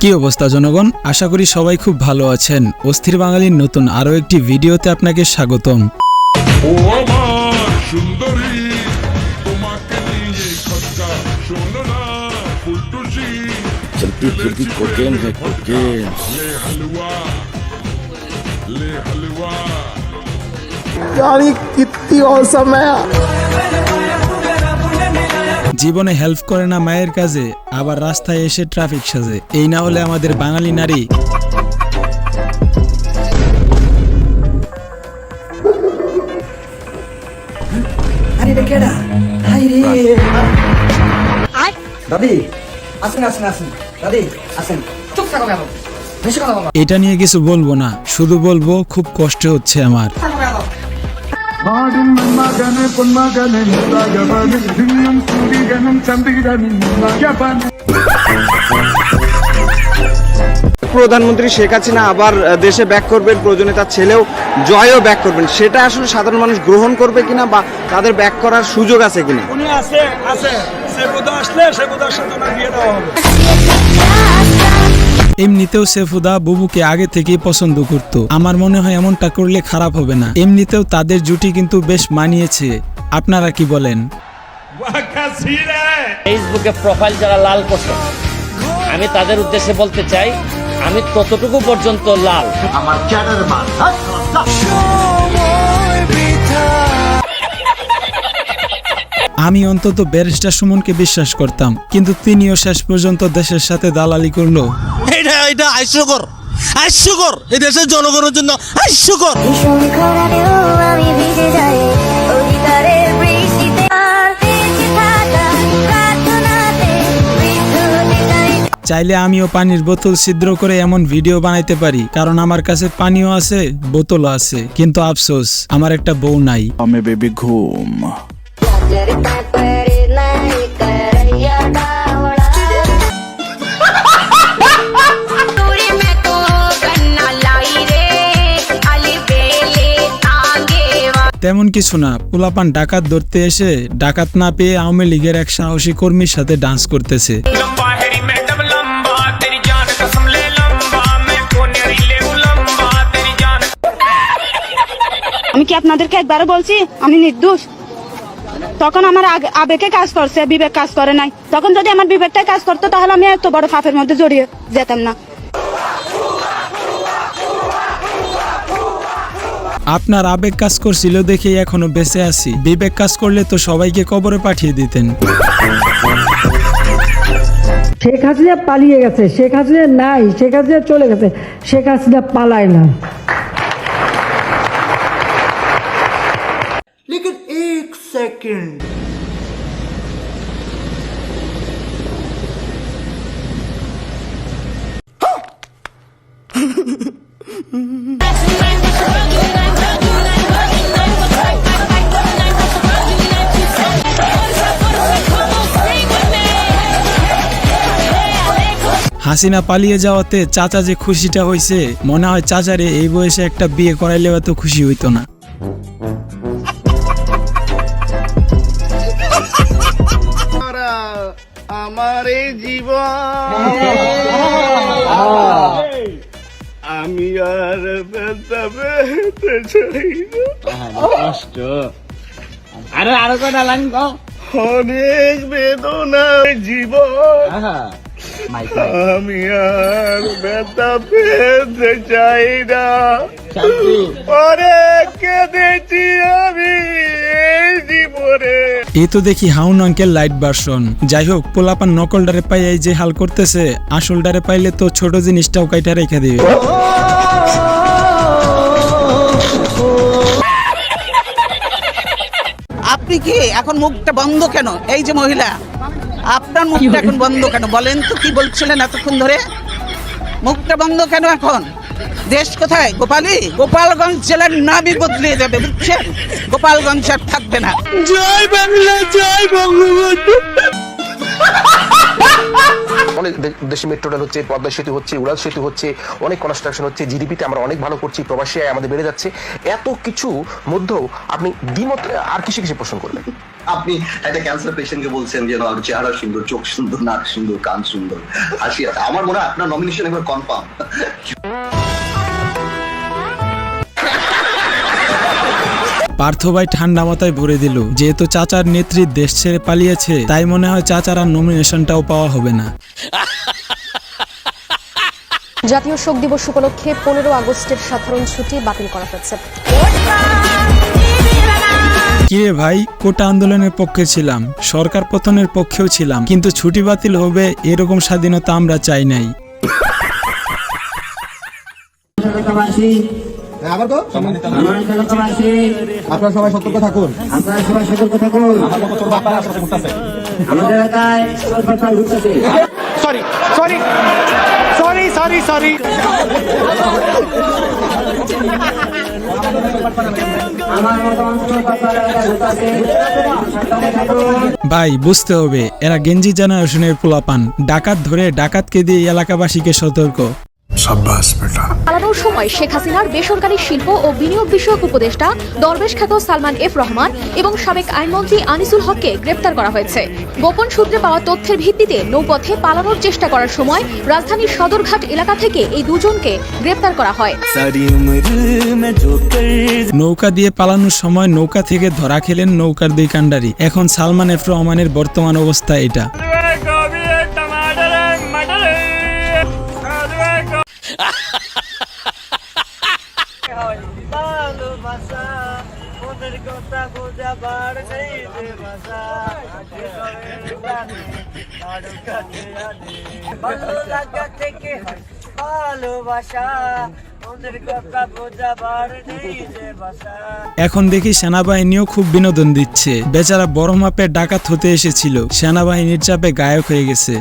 কি অবস্থা জনগণ, আশা করি সবাই খুব ভালো আছেন। অস্থির বাঙালির নতুন আরো একটি ভিডিওতে আপনাকে স্বাগতম। ও আমার সুন্দরী, তোমাকে নিয়ে খটকা শোনো না ফুলটুসি। जल्दी कोकेन है कोकेन। ले हलवा ले हलवा। यार ये कितनी औसम है। জীবনে হেল্প করে না মায়ের কাজে, আবার রাস্তায় এসে ট্রাফিক সাজে। এই না হলে আমাদের বাঙালি নারী। দাদি আসেন আসেন আসেন দাদি আসেন, চুপ থাকো কেন, বেশি কথা বলো। এটা নিয়ে কিছু বলবো না, শুধু বলবো খুব কষ্ট হচ্ছে আমার। প্রধানমন্ত্রী শেখ হাসিনা আবার দেশে ব্যাক করবেন, প্রয়োজনে তার ছেলেও জয়ও ব্যাক করবেন, সেটা আসলে সাধারণ মানুষ গ্রহণ করবে কিনা বা তাদের ব্যাক করার সুযোগ আছে কিনা? উনি আছে সে বোধহয় আসলে সে বোধহয় সাথে ওনার বিয়ে দেওয়া হবে। এমনিতেও সেফুদা বুবুকে আগে থেকেই পছন্দ করত। আমার মনে হয় এমনটা করলে খারাপ হবে না। এমনিতেও তাদের জুটি কিন্তু বেশ মানিয়েছে। আপনারা কি বলেন? ফেসবুকে প্রোফাইল যারা লাল করছে, আমি তাদের উদ্দেশ্যে বলতে চাই, আমি ততটুকু পর্যন্ত লাল। আমার চ্যাটার মাল আমি অন্তত ব্যারিস্টার সুমনকে বিশ্বাস করতাম, কিন্তু তিনিও শেষ পর্যন্ত দেশের সাথে দালালি করলো। এটা হাস্যকর এই দেশের জনগণের জন্য হাস্যকর। চাইলে আমিও পানির বোতল ছিদ্র করে এমন ভিডিও বানাইতে পারি, কারণ আমার কাছে পানিও আছে, বোতলও আছে। কিন্তু আফসোস, আমার একটা বউ নাই। আমি বেবি ঘুম। তেমন কিছু না, পোলাপান ডাকাত ধরতে এসে ডাকাত না পেয়ে আওয়ামী লীগের এক সাহসী কর্মীর সাথে ডান্স করতেছে। আমি কি আপনাদেরকে একবারও বলছি আমি নির্দোষ? তখন আমার আবেগে কাজ করছে, বিবেক কাজ করে নাই। তখন যদি আমার বিবেকটাই কাজ করতো তাহলে আমি এত বড় পাপের মধ্যে জড়িয়ে যেতাম না। আপনার আবেগ কাজ করছিল দেখেই এখনো বেঁচে আছি। বিবেক কাজ করলে তো সবাইকে কবরে পাঠিয়ে দিতেন। শেখ হাসিনা পালিয়ে গেছে, শেখ হাসিনা নাই, শেখ হাসিনা চলে গেছে, শেখ হাসিনা পালায় না। लेकिन एक सेकंड, হাসিনা পালিয়ে যাওয়াতে চাচা যে খুশিটা হয়েছে, মনে হয় চাচারে এই বয়সে একটা বিয়ে করাইলে এত খুশি হইতো না। আমার এই জীবন আমি আর ব্যথা পেতে চাই না। কষ্ট আরো কটা লাইন কও। অনেক বেদনা জীবন, আমি আর ব্যথা পেতে চাই না। অনেক কেঁদেছি আমি এই জীবনে। এই তো দেখি হাউন আঙ্কেল লাইট ভার্সন। যাই হোক, পোলাপান নকলডারে পাইয়াই যে হাল করতেছে, আসলডারে পাইলে তো ছোট জিনিসটাও কাইটা রেখে দিবে। আপনি কি এখন মুখটা বন্ধ কেন? এই যে মহিলা, আপনার মুখটা এখন বন্ধ কেন বলেন তো? কি বলছিলেন এতক্ষণ ধরে? মুখটা বন্ধ কেন এখন? দেশ কোথায়? গোপালগঞ্জ জেলার নামই বদলে যাবে, বুঝছেন? গোপালগঞ্জ আর থাকবে না। জয় বাংলা, জয় বঙ্গবন্ধু। অনেক দেশে মেট্রো রেল হচ্ছে, পদ্মা সেতু হচ্ছে, উড়াল সেতু হচ্ছে, অনেক কনস্ট্রাকশন হচ্ছে, জিডিপিতে আমরা অনেক ভালো করছি, প্রবাসী আয় আমাদের বেড়ে যাচ্ছে। এত কিছু মধ্যেও আপনি দ্বিমত আর কিসে কিসে পোষণ করবেন? আপনি একটা ক্যান্সার পেশেন্টকে বলছেন যে চেহারা সুন্দর, চোখ সুন্দর, নাক সুন্দর, কান সুন্দর, হাসি আছে। আমার মনে হয় আপনার নমিনেশন একবার কনফার্ম। পার্থ ভাই ঠান্ডা মাথায় ভরে দিল, যেহেতু চাচার নেত্রী দেশ ছেড়ে পালিয়েছে, তাই মনে হয় চাচার আর নমিনেশনটাও পাওয়া হবে না। জাতীয় শোক দিবস উপলক্ষে 15 আগস্টের সাধারণ ছুটি বাতিল করা হয়েছে। কিরে ভাই, কোটা আন্দোলনের পক্ষে ছিলাম, সরকার পতনের পক্ষেও ছিলাম, কিন্তু ছুটি বাতিল হবে এরকম স্বাধীনতা আমরা চাই নাই। আপনারা সবাই সতর্ক থাকুন। আমাদের এলাকায় সরি ভাই বুঝতে হবে, এরা গেঞ্জি জেনারেশনের পোলাপান, ডাকাত ধরে ডাকাতকে দিয়ে এলাকাবাসীকে সতর্ক। পালানোর সময় শেখ হাসিনার বেসরকারি শিল্প ও বিনিয়োগ বিষয়ক উপদেষ্টা দরবেশ খ্যাত সালমান এফ রহমান এবং সাবেক আইনমন্ত্রী আনিসুল হককে গ্রেপ্তার করা হয়েছে। গোপন সূত্রে পাওয়া তথ্যের ভিত্তিতে নৌপথে পালানোর চেষ্টা করার সময় রাজধানীর সদরঘাট এলাকা থেকে এই দুজনকে গ্রেপ্তার করা হয়। নৌকা দিয়ে পালানোর সময় নৌকা থেকে ধরা খেলেন নৌকার দুই কাণ্ডারি। এখন সালমান এফ রহমানের বর্তমান অবস্থা এটা। এখন দেখি সেনাবাহিনীও খুব বিনোদন দিচ্ছে, বেচারা বড় মাপের ডাকাত হতে এসেছিল, সেনাবাহিনীর চাপে গায়ক হয়ে গেছে।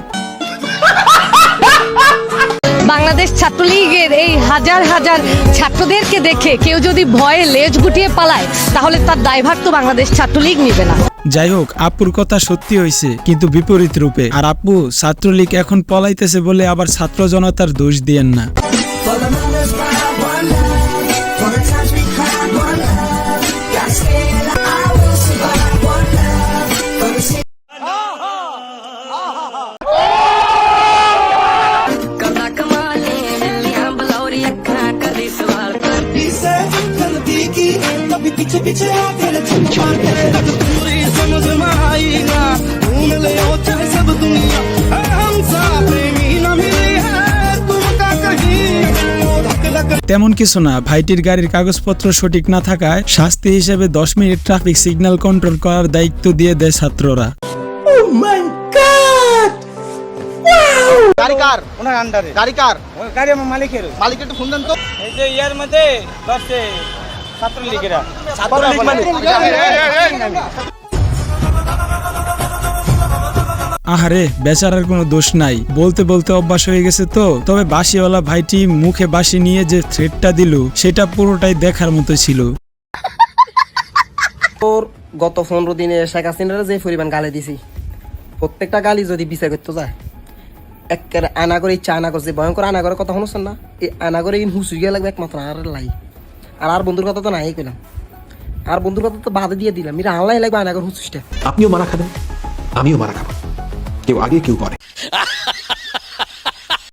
বাংলাদেশ ছাত্রলীগের এই হাজার হাজার ছাত্রদেরকে দেখে কেউ যদি ভয়ে লেজ গুটিয়ে পালায়, তাহলে তার দায়ভার তো বাংলাদেশ ছাত্রলীগ নেবে না। যাই হোক, আপুর কথা সত্যি হয়েছে, কিন্তু বিপরীত রূপে। আর আপু, ছাত্রলীগ এখন পলাইতেছে বলে আবার ছাত্র জনতার দোষ দিয়েন না। তেমন কিছু না, ভাইটির গাড়ির কাগজপত্র সঠিক না থাকায় শাস্তি হিসেবে 10 মিনিট ট্রাফিক সিগন্যাল কন্ট্রোল করার দায়িত্ব দিয়ে দেয় ছাত্ররা। গাড়ি কার? ওনার আন্ডারে। গাড়ি কার? গাড়ি আমার মালিকের। মালিকের তো ফোন দেন তো। এই যে ইয়ার মধ্যে বসে ছাত্রলীগেরা। ছাত্রলীগ মানে আহারে, বেচারার কোনো দোষ নাই, বলতে বলতে অভ্যাস হয়ে গেছে তো। তবে বাঁশিওয়ালা ভাইটি মুখে বাঁশি নিয়ে যে থ্রেটটা দিল, সেটা পুরোটাই দেখার মতো ছিল। গত 15 দিনে শেখ হাসিনার যে পরিমাণ গালি দিছি, প্রত্যেকটা গালি যদি বিচার করতে যায়, একের আনা করে ইচ্ছা আনা করছে, ভয়ঙ্কর আনা করে কথা শুনছেন না? এই আনা করে হুঁচু গিয়ে লাগবে একমাত্র আর লাই। আর বন্ধুর কথা তো নাই কইলাম, আর বন্ধুর কথা তো বাদে দিয়ে দিলাম। এরা আনলাই লাগবে আনা করে হুঁচুটা। আপনিও মারা খাবেন, আমিও মারা খাবো, কেউ আগে কেউ পরে।